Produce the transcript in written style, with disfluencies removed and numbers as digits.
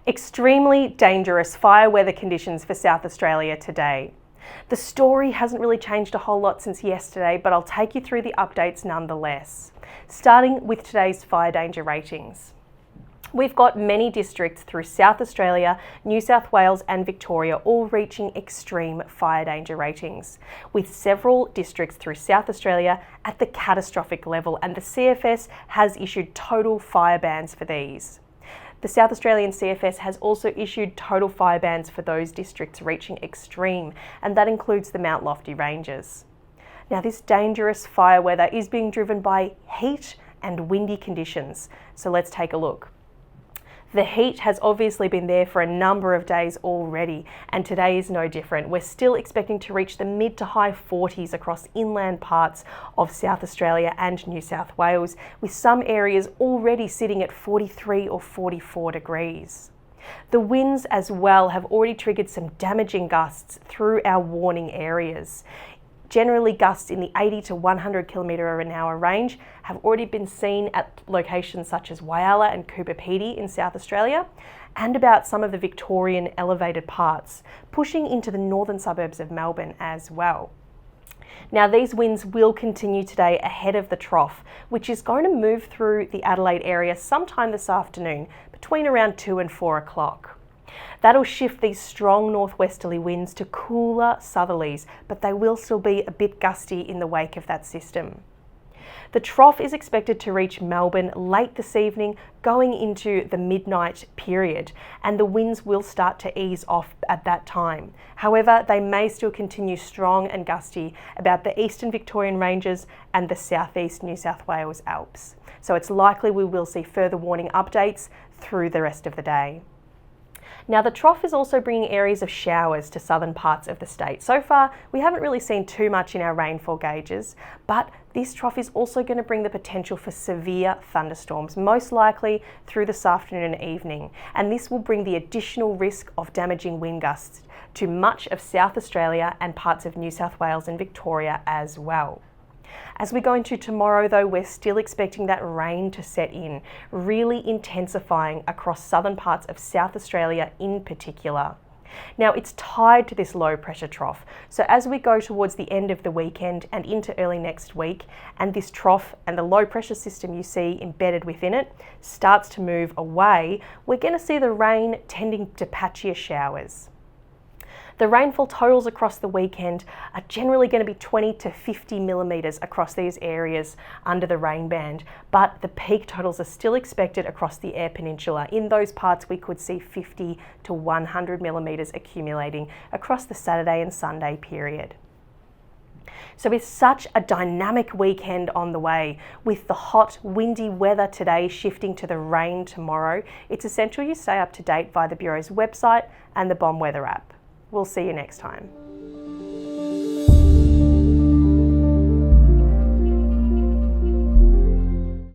Extremely dangerous fire weather conditions for South Australia today. The story hasn't really changed a whole lot since yesterday, but I'll take you through the updates nonetheless. Starting with today's fire danger ratings. We've got many districts through South Australia, New South Wales and Victoria all reaching extreme fire danger ratings, with several districts through South Australia at the catastrophic level, and the CFS has issued total fire bans for these. The South Australian CFS has also issued total fire bans for those districts reaching extreme, and that includes the Mount Lofty Ranges. Now, this dangerous fire weather is being driven by heat and windy conditions, so let's take a look. The heat has obviously been there for a number of days already, and today is no different. We're still expecting to reach the mid to high 40s across inland parts of South Australia and New South Wales, with some areas already sitting at 43 or 44 degrees. The winds as well have already triggered some damaging gusts through our warning areas. Generally, gusts in the 80 to 100 km/h range have already been seen at locations such as Whyalla and Coober Pedy in South Australia, and about some of the Victorian elevated parts, pushing into the northern suburbs of Melbourne as well. Now, these winds will continue today ahead of the trough, which is going to move through the Adelaide area sometime this afternoon, between around 2 and 4 o'clock. That'll shift these strong northwesterly winds to cooler southerlies, but they will still be a bit gusty in the wake of that system. The trough is expected to reach Melbourne late this evening, going into the midnight period, and the winds will start to ease off at that time. However, they may still continue strong and gusty about the eastern Victorian ranges and the southeast New South Wales Alps. So it's likely we will see further warning updates through the rest of the day. Now, the trough is also bringing areas of showers to southern parts of the state. So far, we haven't really seen too much in our rainfall gauges, but this trough is also going to bring the potential for severe thunderstorms, most likely through this afternoon and evening. And this will bring the additional risk of damaging wind gusts to much of South Australia and parts of New South Wales and Victoria as well. As we go into tomorrow, though, we're still expecting that rain to set in, really intensifying across southern parts of South Australia in particular. Now, it's tied to this low pressure trough, so as we go towards the end of the weekend and into early next week, and this trough and the low pressure system you see embedded within it starts to move away, we're going to see the rain tending to patchier showers. The rainfall totals across the weekend are generally going to be 20 to 50 millimetres across these areas under the rain band, but the peak totals are still expected across the Eyre Peninsula. In those parts, we could see 50 to 100 millimetres accumulating across the Saturday and Sunday period. So with such a dynamic weekend on the way, with the hot, windy weather today shifting to the rain tomorrow, it's essential you stay up to date via the Bureau's website and the BOM Weather app. We'll see you next time.